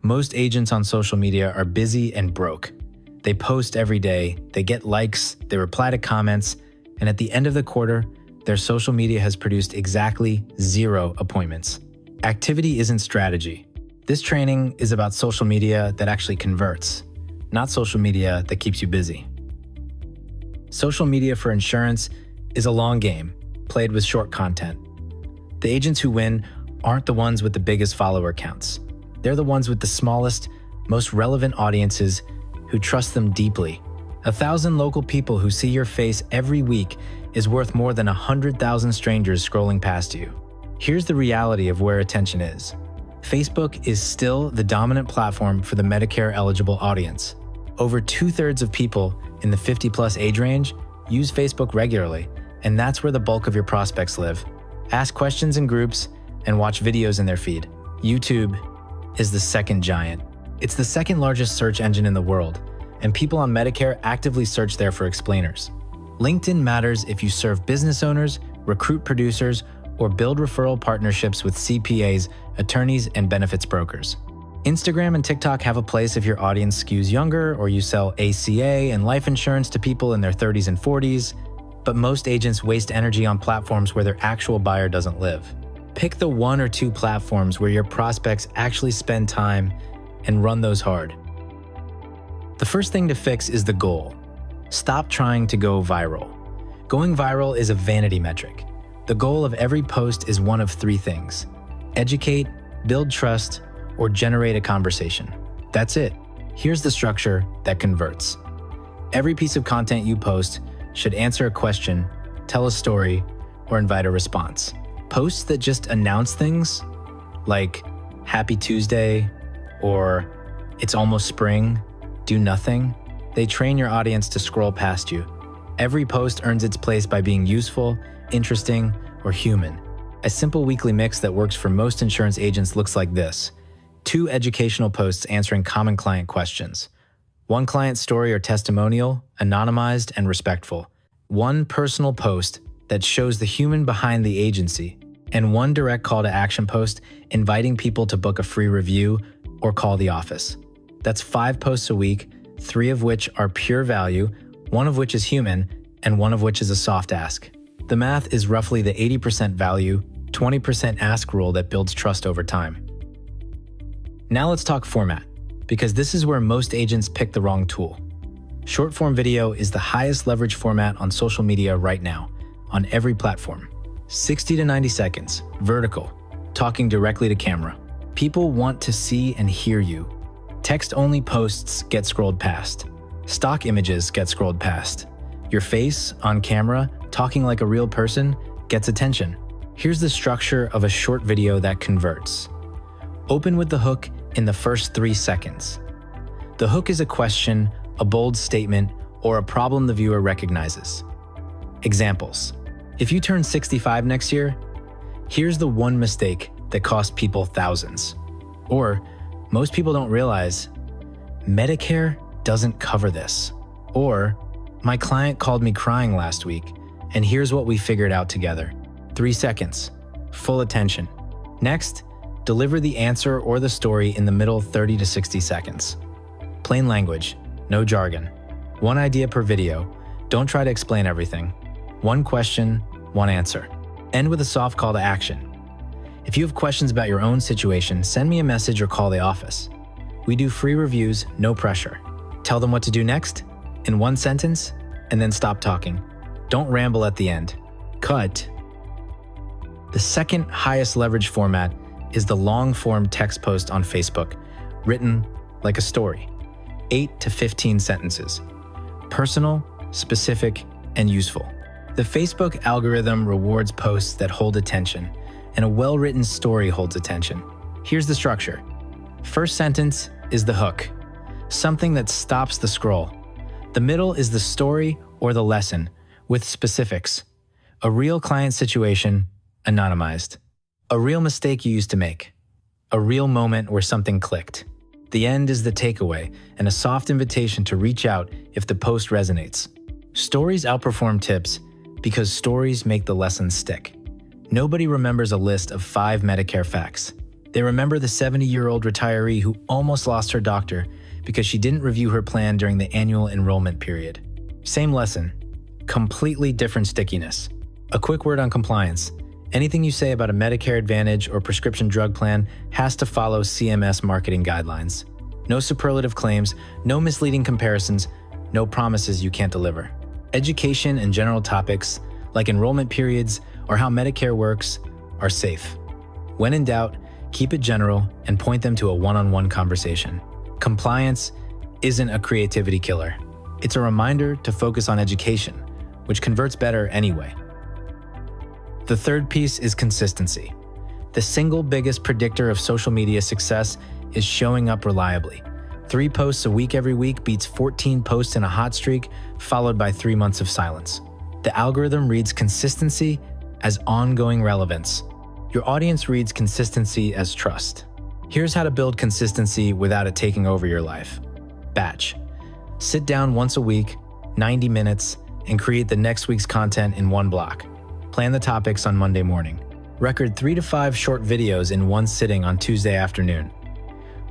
Most agents on social media are busy and broke. They post every day, they get likes, they reply to comments, and at the end of the quarter, their social media has produced exactly 0 appointments. Activity isn't strategy. This training is about social media that actually converts, not social media that keeps you busy. Social media for insurance is a long game, played with short content. The agents who win aren't the ones with the biggest follower counts. They're the ones with the smallest, most relevant audiences who trust them deeply. 1,000 local people who see your face every week is worth more than 100,000 strangers scrolling past you. Here's the reality of where attention is. Facebook is still the dominant platform for the Medicare-eligible audience. Over 2/3 of people in the 50-plus age range use Facebook regularly, and that's where the bulk of your prospects live. Ask questions in groups and watch videos in their feed. YouTube is the second giant. It's the second largest search engine in the world, and people on Medicare actively search there for explainers. LinkedIn matters if you serve business owners, recruit producers, or build referral partnerships with CPAs, attorneys, and benefits brokers. Instagram and TikTok have a place if your audience skews younger or you sell ACA and life insurance to people in their 30s and 40s, but most agents waste energy on platforms where their actual buyer doesn't live. Pick the 1 or 2 platforms where your prospects actually spend time and run those hard. The first thing to fix is the goal. Stop trying to go viral. Going viral is a vanity metric. The goal of every post is one of 3 things: educate, build trust, or generate a conversation. That's it. Here's the structure that converts. Every piece of content you post should answer a question, tell a story, or invite a response. Posts that just announce things, like Happy Tuesday or It's almost spring, do nothing. They train your audience to scroll past you. Every post earns its place by being useful, interesting, or human. A simple weekly mix that works for most insurance agents looks like this: 2 educational posts answering common client questions, 1 client story or testimonial, anonymized and respectful, 1 personal post that shows the human behind the agency, and 1 direct call to action post inviting people to book a free review or call the office. That's 5 posts a week, 3 of which are pure value, 1 of which is human, and 1 of which is a soft ask. The math is roughly the 80% value, 20% ask rule that builds trust over time. Now let's talk format, because this is where most agents pick the wrong tool. Short-form video is the highest leverage format on social media right now, on every platform. 60 to 90 seconds, vertical, talking directly to camera. People want to see and hear you. Text-only posts get scrolled past. Stock images get scrolled past. Your face, on camera, talking like a real person, gets attention. Here's the structure of a short video that converts. Open with the hook in the first 3 seconds. The hook is a question, a bold statement, or a problem the viewer recognizes. Examples: if you turn 65 next year, here's the 1 mistake that cost people thousands. Or, most people don't realize, Medicare doesn't cover this. Or, my client called me crying last week, and here's what we figured out together. 3 seconds, full attention. Next, deliver the answer or the story in the middle 30 to 60 seconds. Plain language, no jargon. 1 idea per video. Don't try to explain everything. 1 question, 1 answer. End with a soft call to action. If you have questions about your own situation, send me a message or call the office. We do free reviews, no pressure. Tell them what to do next, in 1 sentence, and then stop talking. Don't ramble at the end. Cut. The second highest leverage format is the long-form text post on Facebook, written like a story. 8 to 15 sentences. Personal, specific, and useful. The Facebook algorithm rewards posts that hold attention, and a well-written story holds attention. Here's the structure. First sentence is the hook, something that stops the scroll. The middle is the story or the lesson, with specifics. A real client situation, anonymized. A real mistake you used to make. A real moment where something clicked. The end is the takeaway and a soft invitation to reach out if the post resonates. Stories outperform tips because stories make the lessons stick. Nobody remembers a list of 5 Medicare facts. They remember the 70-year-old retiree who almost lost her doctor because she didn't review her plan during the annual enrollment period. Same lesson, completely different stickiness. A quick word on compliance. Anything you say about a Medicare Advantage or prescription drug plan has to follow CMS marketing guidelines. No superlative claims, no misleading comparisons, no promises you can't deliver. Education and general topics, like enrollment periods or how Medicare works, are safe. When in doubt, keep it general and point them to a one-on-one conversation. Compliance isn't a creativity killer. It's a reminder to focus on education, which converts better anyway. The third piece is consistency. The single biggest predictor of social media success is showing up reliably. 3 posts a week every week beats 14 posts in a hot streak, followed by 3 months of silence. The algorithm reads consistency as ongoing relevance. Your audience reads consistency as trust. Here's how to build consistency without it taking over your life. Batch. Sit down once a week, 90 minutes, and create the next week's content in one block. Plan the topics on Monday morning. Record 3 to 5 short videos in one sitting on Tuesday afternoon.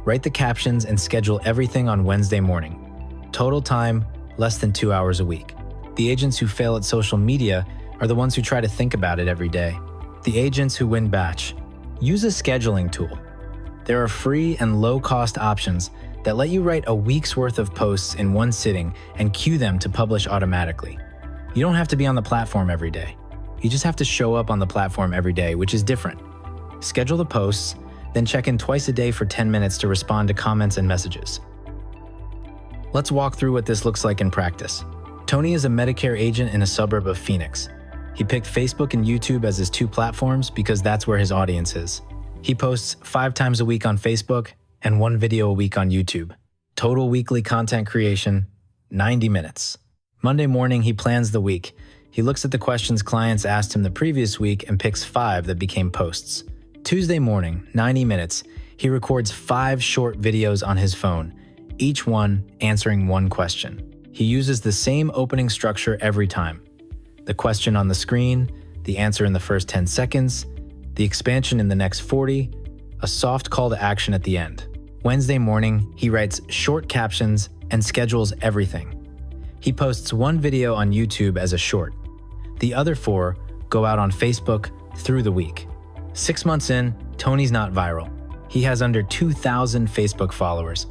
Write the captions and schedule everything on Wednesday morning. Total time, less than 2 hours a week. The agents who fail at social media are the ones who try to think about it every day. The agents who win batch. Use a scheduling tool. There are free and low-cost options that let you write a week's worth of posts in one sitting and queue them to publish automatically. You don't have to be on the platform every day. You just have to show up on the platform every day, which is different. Schedule the posts, then check in twice a day for 10 minutes to respond to comments and messages. Let's walk through what this looks like in practice. Tony is a Medicare agent in a suburb of Phoenix. He picked Facebook and YouTube as his 2 platforms because that's where his audience is. He posts 5 times a week on Facebook and 1 video a week on YouTube. Total weekly content creation, 90 minutes. Monday morning, he plans the week. He looks at the questions clients asked him the previous week and picks 5 that became posts. Tuesday morning, 90 minutes, he records 5 short videos on his phone, each one answering 1 question. He uses the same opening structure every time. The question on the screen, the answer in the first 10 seconds, the expansion in the next 40, a soft call to action at the end. Wednesday morning, he writes short captions and schedules everything. He posts 1 video on YouTube as a short. The other 4 go out on Facebook through the week. 6 months in, Tony's not viral. He has under 2,000 Facebook followers,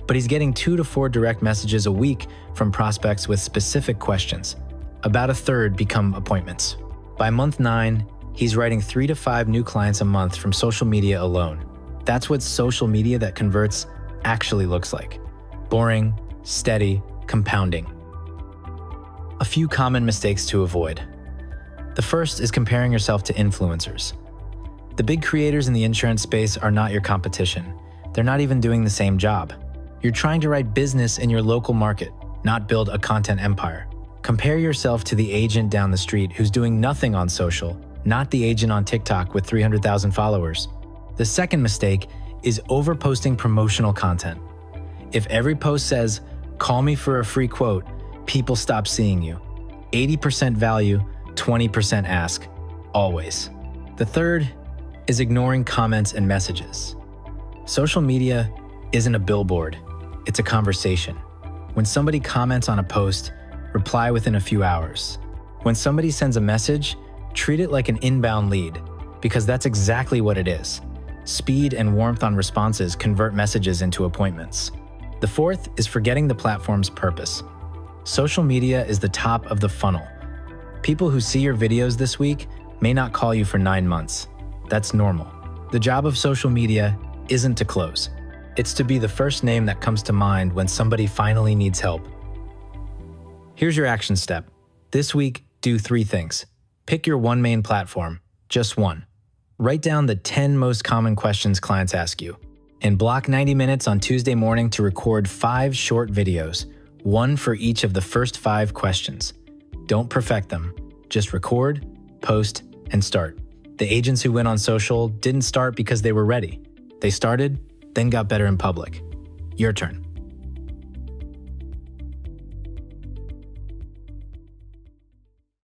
but he's getting 2 to 4 direct messages a week from prospects with specific questions. About a third become appointments. By month 9, he's writing 3 to 5 new clients a month from social media alone. That's what social media that converts actually looks like. Boring, steady, compounding. A few common mistakes to avoid. The first is comparing yourself to influencers. The big creators in the insurance space are not your competition. They're not even doing the same job. You're trying to write business in your local market, not build a content empire. Compare yourself to the agent down the street who's doing nothing on social, not the agent on TikTok with 300,000 followers. The second mistake is overposting promotional content. If every post says, "Call me for a free quote," people stop seeing you. 80% value, 20% ask, always. The third is ignoring comments and messages. Social media isn't a billboard, it's a conversation. When somebody comments on a post, reply within a few hours. When somebody sends a message, treat it like an inbound lead, because that's exactly what it is. Speed and warmth on responses convert messages into appointments. The fourth is forgetting the platform's purpose. Social media is the top of the funnel. People who see your videos this week may not call you for 9 months. That's normal. The job of social media isn't to close. It's to be the first name that comes to mind when somebody finally needs help. Here's your action step. This week, do 3 things. Pick your one main platform, just one. Write down the 10 most common questions clients ask you. And block 90 minutes on Tuesday morning to record 5 short videos, 1 for each of the first 5 questions. Don't perfect them. Just record, post, and start. The agents who went on social didn't start because they were ready. They started, then got better in public. Your turn.